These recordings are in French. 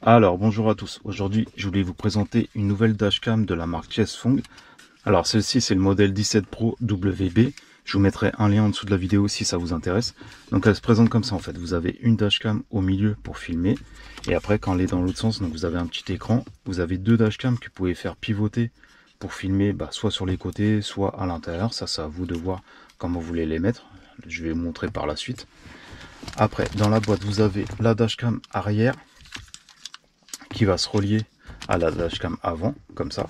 Alors bonjour à tous, aujourd'hui je voulais vous présenter une nouvelle dashcam de la marque Chesfeng. Alors celle-ci c'est le modèle 17 Pro WB, je vous mettrai un lien en dessous de la vidéo si ça vous intéresse. Donc elle se présente comme ça en fait, vous avez une dashcam au milieu pour filmer, et après quand elle est dans l'autre sens, donc vous avez un petit écran, vous avez deux dashcams que vous pouvez faire pivoter pour filmer soit sur les côtés, soit à l'intérieur, ça c'est à vous de voir comment vous voulez les mettre, je vais vous montrer par la suite. Après dans la boîte vous avez la dashcam arrière, qui va se relier à la dashcam avant, comme ça.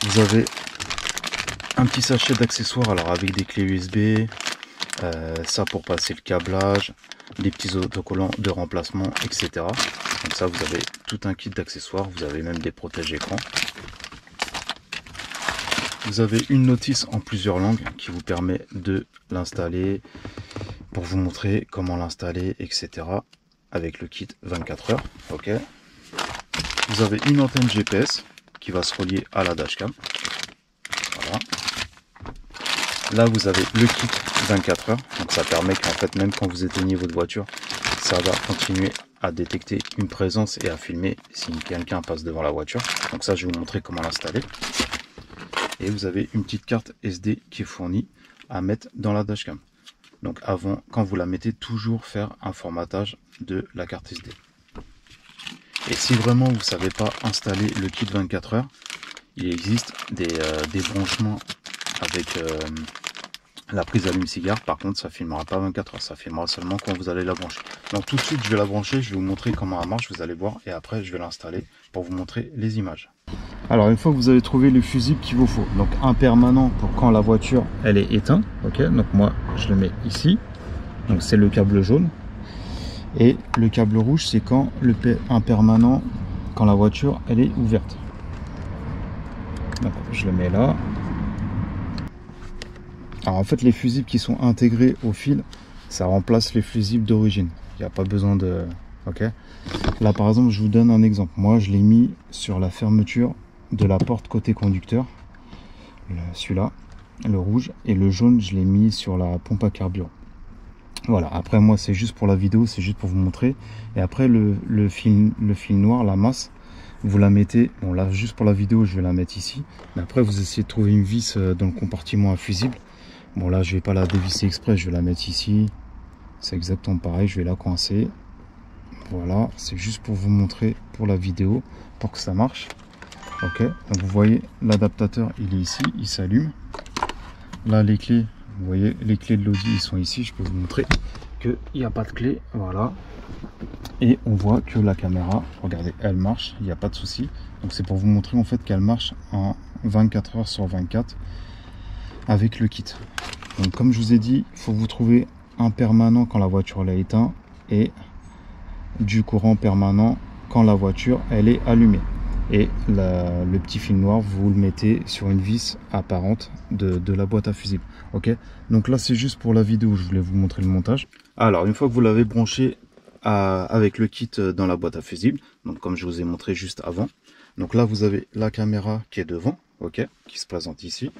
Vous avez un petit sachet d'accessoires, alors avec des clés USB, ça pour passer le câblage, des petits autocollants de remplacement, etc. Donc ça, vous avez tout un kit d'accessoires, vous avez même des protèges écran. Vous avez une notice en plusieurs langues qui vous permet de l'installer, pour vous montrer comment l'installer, etc. avec le kit 24 heures. Ok. Vous avez une antenne GPS qui va se relier à la dashcam. Voilà. Là vous avez le kit 24 heures. Donc ça permet qu'en fait même quand vous éteignez votre voiture, ça va continuer à détecter une présence et à filmer si quelqu'un passe devant la voiture. Donc ça je vais vous montrer comment l'installer. Et vous avez une petite carte SD qui est fournie à mettre dans la dashcam. Donc avant, quand vous la mettez, toujours faire un formatage de la carte SD. Et si vraiment vous ne savez pas installer le kit 24 heures, il existe des branchements avec la prise allume-cigare. Par contre, ça ne filmera pas 24 heures, ça filmera seulement quand vous allez la brancher. Donc tout de suite, je vais la brancher, je vais vous montrer comment elle marche, vous allez voir, et après je vais l'installer pour vous montrer les images. Alors une fois que vous avez trouvé le fusible qu'il vous faut, donc un permanent pour quand la voiture elle est éteinte, ok, donc moi je le mets ici, donc c'est le câble jaune, et le câble rouge c'est quand un permanent quand la voiture elle est ouverte. Donc je le mets là. Alors en fait les fusibles qui sont intégrés au fil, ça remplace les fusibles d'origine, il n'y a pas besoin de... ok. Là par exemple je vous donne un exemple, moi je l'ai mis sur la fermeture de la porte côté conducteur, celui-là, le rouge, et le jaune je l'ai mis sur la pompe à carburant. Voilà, après moi c'est juste pour la vidéo, c'est juste pour vous montrer. Et après le fil noir, la masse, vous la mettez, bon là juste pour la vidéo je vais la mettre ici, mais après vous essayez de trouver une vis dans le compartiment à fusible. Bon là je vais pas la dévisser exprès, je vais la mettre ici, c'est exactement pareil, je vais la coincer. Voilà, c'est juste pour vous montrer pour la vidéo, pour que ça marche. Ok, donc vous voyez l'adaptateur il est ici, il s'allume. Là les clés, vous voyez les clés de l'Audi ils sont ici, je peux vous montrer qu'il n'y a pas de clé, voilà. Et on voit que la caméra, regardez, elle marche, il n'y a pas de souci. Donc c'est pour vous montrer en fait qu'elle marche en 24 heures sur 24 avec le kit. Donc comme je vous ai dit, il faut vous trouver un permanent quand la voiture elle est éteinte et du courant permanent quand la voiture elle est allumée. Et le petit fil noir vous le mettez sur une vis apparente de la boîte à fusible. Ok, donc là c'est juste pour la vidéo, je voulais vous montrer le montage. Alors une fois que vous l'avez branché avec le kit dans la boîte à fusible, donc comme je vous ai montré juste avant, donc là vous avez la caméra qui est devant, ok, qui se présente ici.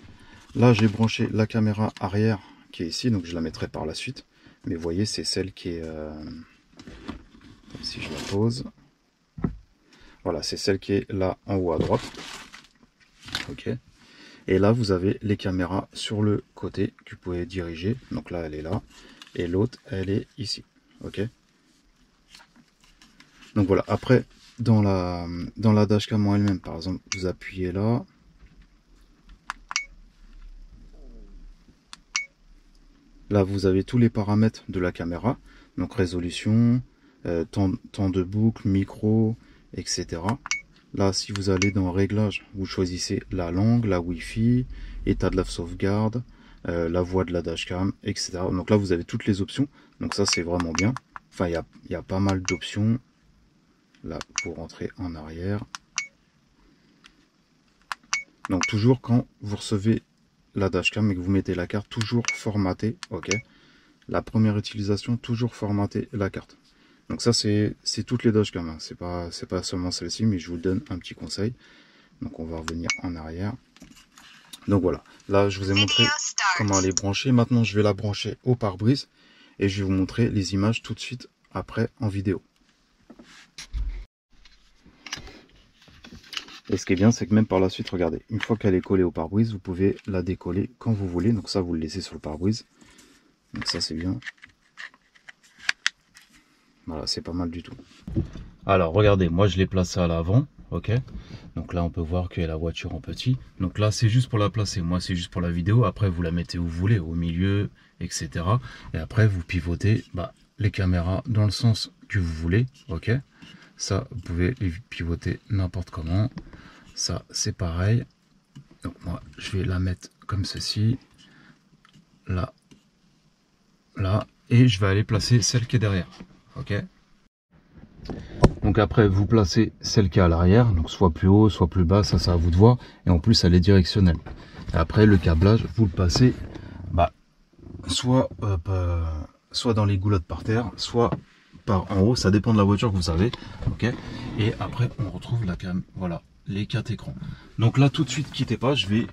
Là j'ai branché la caméra arrière qui est ici, donc je la mettrai par la suite, mais vous voyez c'est celle qui est si je la pose, voilà, c'est celle qui est là en haut à droite. Ok. Et là, vous avez les caméras sur le côté que vous pouvez diriger. Donc là, elle est là. Et l'autre, elle est ici. Ok. Donc voilà. Après, dans la dashcam en elle-même, par exemple, vous appuyez là. Là, vous avez tous les paramètres de la caméra. Donc résolution, temps de boucle, micro, etc. Là, si vous allez dans réglages, vous choisissez la langue, la Wi-Fi, état de la sauvegarde, la voix de la dashcam, etc. Donc là, vous avez toutes les options. Donc ça, c'est vraiment bien. Enfin, il y a pas mal d'options. Là, pour rentrer en arrière. Donc toujours quand vous recevez la dashcam et que vous mettez la carte, toujours formater. Ok. La première utilisation, toujours formater la carte. Donc ça c'est toutes les dashcams, hein. C'est pas seulement celle-ci, mais je vous donne un petit conseil. Donc on va revenir en arrière. Donc voilà, là je vous ai montré comment elle est branchée. Maintenant je vais la brancher au pare-brise et je vais vous montrer les images tout de suite après en vidéo. Et ce qui est bien, c'est que même par la suite, regardez, une fois qu'elle est collée au pare-brise, vous pouvez la décoller quand vous voulez. Donc ça, vous le laissez sur le pare-brise. Donc ça, c'est bien. Voilà, c'est pas mal du tout. Alors, regardez, moi, je l'ai placée à l'avant, ok. Donc là, on peut voir qu'il y a la voiture en petit. Donc là, c'est juste pour la placer. Moi, c'est juste pour la vidéo. Après, vous la mettez où vous voulez, au milieu, etc. Et après, vous pivotez les caméras dans le sens que vous voulez, ok. Ça, vous pouvez les pivoter n'importe comment. Ça, c'est pareil. Donc moi, je vais la mettre comme ceci. Là. Là. Et je vais aller placer celle qui est derrière. Ok. Donc après, vous placez celle qui est à l'arrière. Donc soit plus haut, soit plus bas. Ça, c'est à vous de voir. Et en plus, elle est directionnelle. Et après, le câblage, vous le passez soit dans les goulottes par terre, soit par en haut. Ça dépend de la voiture que vous avez. Ok. Et après, on retrouve la cam. Voilà. Les 4 écrans. Donc là, tout de suite, quittez pas, je vais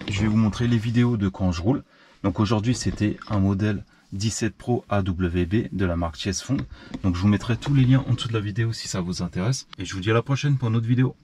vous montrer les vidéos de quand je roule. Donc aujourd'hui, c'était un modèle 17 Pro AWB de la marque Chessfond. Donc je vous mettrai tous les liens en dessous de la vidéo si ça vous intéresse. Et je vous dis à la prochaine pour une autre vidéo.